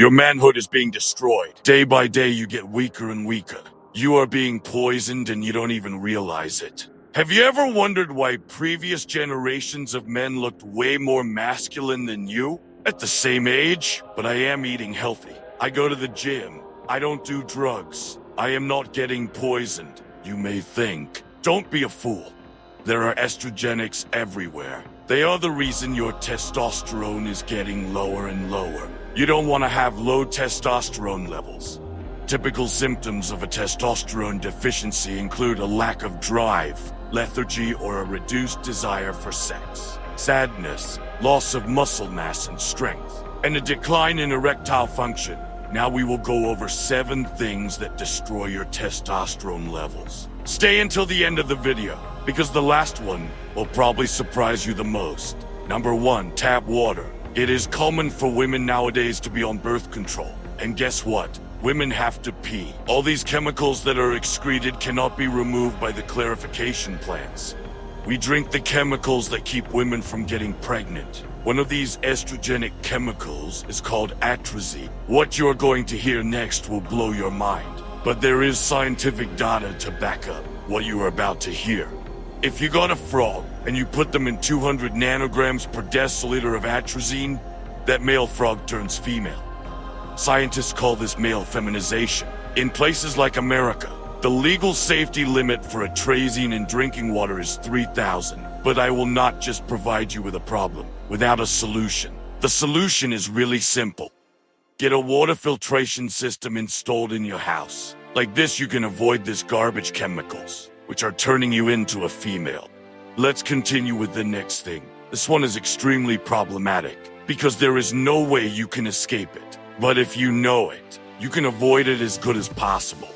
Your manhood is being destroyed. Day by day, you get weaker and weaker. You are being poisoned and you don't even realize it. Have you ever wondered why previous generations of men looked way more masculine than you? At the same age, but I am eating healthy. I go to the gym. I don't do drugs. I am not getting poisoned. You may think. Don't be a fool. There are estrogenics everywhere. They are the reason your testosterone is getting lower and lower. You don't want to have low testosterone levels. Typical symptoms of a testosterone deficiency include a lack of drive, lethargy, or a reduced desire for sex, sadness, loss of muscle mass and strength, and a decline in erectile function. Now we will go over 7 things that destroy your testosterone levels. Stay until the end of the video, because the last one will probably surprise you the most. Number 1, tap water. It is common for women nowadays to be on birth control. And guess what? Women have to pee. All these chemicals that are excreted cannot be removed by the clarification plants. We drink the chemicals that keep women from getting pregnant. One of these estrogenic chemicals is called atrazine. What you're going to hear next will blow your mind. But there is scientific data to back up what you are about to hear. If you got a frog and you put them in 200 nanograms per deciliter of atrazine, that male frog turns female. Scientists call this male feminization. In places like America, the legal safety limit for atrazine in drinking water is 3,000. But I will not just provide you with a problem without a solution. The solution is really simple. Get a water filtration system installed in your house. Like this, you can avoid this garbage chemicals, which are turning you into a female. Let's continue with the next thing. This one is extremely problematic because there is no way you can escape it. But if you know it, you can avoid it as good as possible.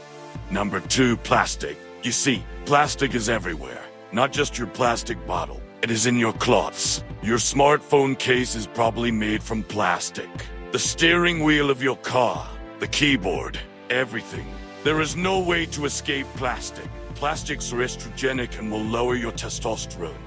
Number 2, plastic. You see, plastic is everywhere, not just your plastic bottle. It is in your cloths. Your smartphone case is probably made from plastic. The steering wheel of your car, the keyboard, everything. There is no way to escape plastic. Plastics are estrogenic and will lower your testosterone.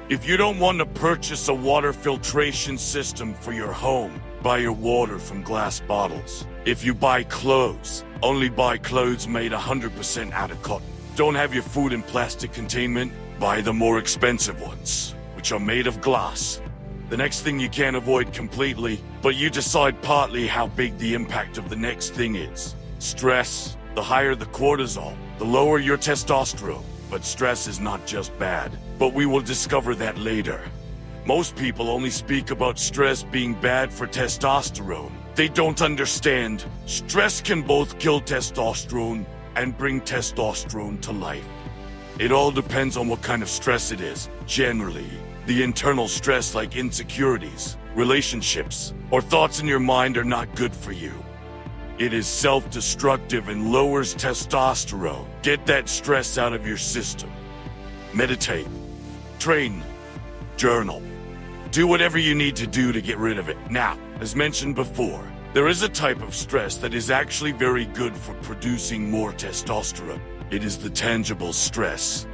If you don't want to purchase a water filtration system for your home, buy your water from glass bottles. If you buy clothes, only buy clothes made 100% out of cotton. Don't have your food in plastic containment, buy the more expensive ones, which are made of glass. The next thing you can't avoid completely, but you decide partly how big the impact of the next thing is. Stress. The higher the cortisol, the lower your testosterone. But stress is not just bad, but we will discover that later. Most people only speak about stress being bad for testosterone. They don't understand. Stress can both kill testosterone and bring testosterone to life. It all depends on what kind of stress it is. Generally, the internal stress like insecurities, relationships, or thoughts in your mind are not good for you. It is self-destructive and lowers testosterone. Get that stress out of your system. Meditate. Train. Journal. Do whatever you need to do to get rid of it. Now, as mentioned before, there is a type of stress that is actually very good for producing more testosterone. It is the tangible stress.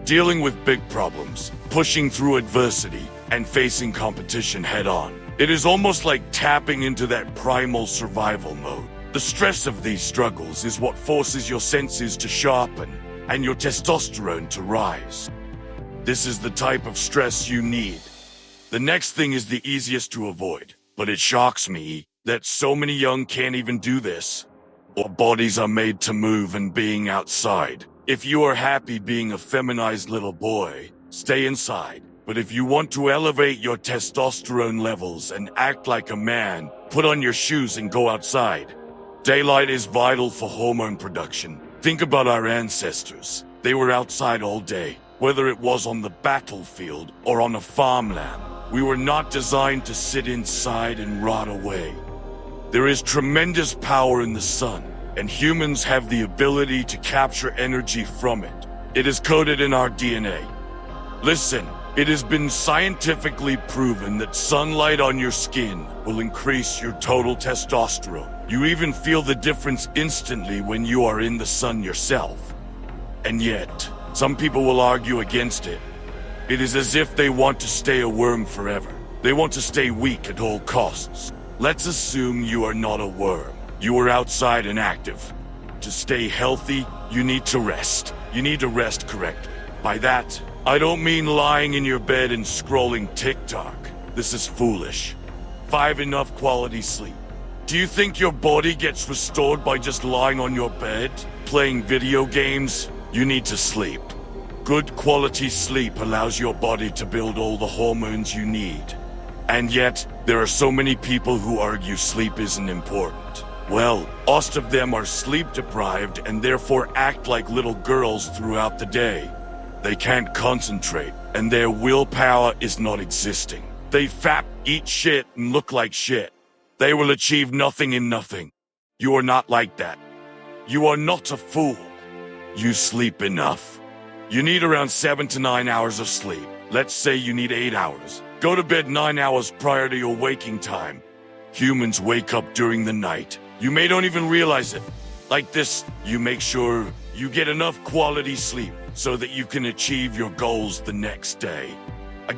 Dealing with big problems, pushing through adversity, and facing competition head-on. It is almost like tapping into that primal survival mode. The stress of these struggles is what forces your senses to sharpen and your testosterone to rise. This is the type of stress you need. The next thing is the easiest to avoid, but it shocks me that so many young can't even do this. Our bodies are made to move and being outside. If you are happy being a feminized little boy, stay inside. But if you want to elevate your testosterone levels and act like a man, put on your shoes and go outside. Daylight is vital for hormone production. Think about our ancestors. They were outside all day, whether it was on the battlefield or on a farmland. We were not designed to sit inside and rot away. There is tremendous power in the sun, and humans have the ability to capture energy from it. It is coded in our DNA. Listen, it has been scientifically proven that sunlight on your skin will increase your total testosterone. You even feel the difference instantly when you are in the sun yourself. And yet, some people will argue against it. It is as if they want to stay a worm forever. They want to stay weak at all costs. Let's assume you are not a worm. You are outside and active. To stay healthy, you need to rest. You need to rest correctly. By that, I don't mean lying in your bed and scrolling TikTok. This is foolish. 5 enough quality sleep. Do you think your body gets restored by just lying on your bed, playing video games? You need to sleep. Good quality sleep allows your body to build all the hormones you need. And yet, there are so many people who argue sleep isn't important. Well, most of them are sleep deprived and therefore act like little girls throughout the day. They can't concentrate, and their willpower is not existing. They fap, eat shit, and look like shit. They will achieve nothing in nothing. You are not like that. You are not a fool. You sleep enough. You need around 7 to 9 hours of sleep. Let's say you need 8 hours. Go to bed 9 hours prior to your waking time. Humans wake up during the night. You may don't even realize it. Like this, you make sure you get enough quality sleep so that you can achieve your goals the next day.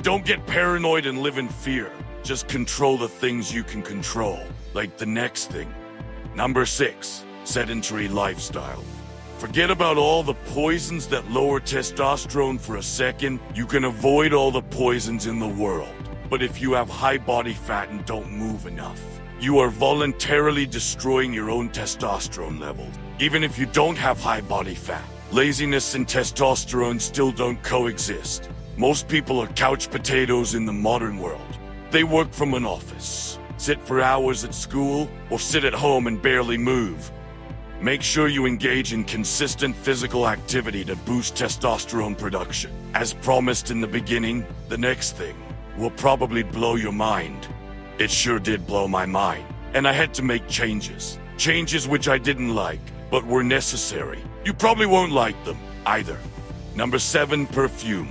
Don't get paranoid and live in fear. Just control the things you can control, like the next thing. Number 6, sedentary lifestyle. Forget about all the poisons that lower testosterone for a second. You can avoid all the poisons in the world. But if you have high body fat and don't move enough, you are voluntarily destroying your own testosterone levels. Even if you don't have high body fat, laziness and testosterone still don't coexist. Most people are couch potatoes in the modern world. They work from an office, sit for hours at school, or sit at home and barely move. Make sure you engage in consistent physical activity to boost testosterone production. As promised in the beginning, the next thing will probably blow your mind. It sure did blow my mind, and I had to make changes. Changes which I didn't like, but were necessary. You probably won't like them either. Number 7, perfume.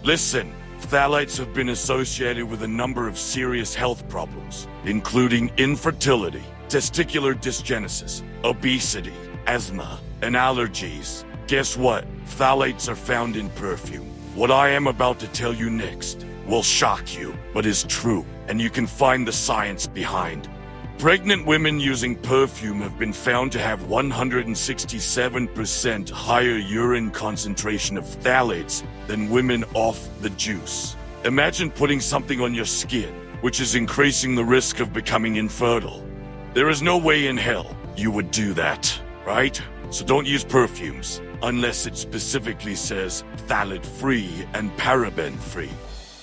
Listen, phthalates have been associated with a number of serious health problems, including infertility, testicular dysgenesis, obesity, asthma, and allergies. Guess what? Phthalates are found in perfume. What I am about to tell you next will shock you, but is true, and you can find the science behind. Pregnant women using perfume have been found to have 167% higher urine concentration of phthalates than women off the juice. Imagine putting something on your skin, which is increasing the risk of becoming infertile. There is no way in hell you would do that, right? So don't use perfumes, unless it specifically says phthalate-free and paraben-free.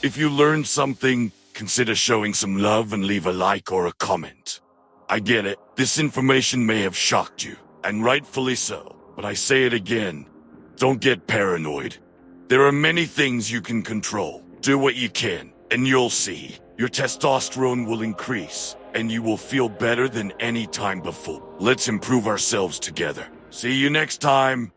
If you learned something, consider showing some love and leave a like or a comment. I get it, this information may have shocked you, and rightfully so, but I say it again, don't get paranoid. There are many things you can control. Do what you can, and you'll see. Your testosterone will increase, and you will feel better than any time before. Let's improve ourselves together. See you next time.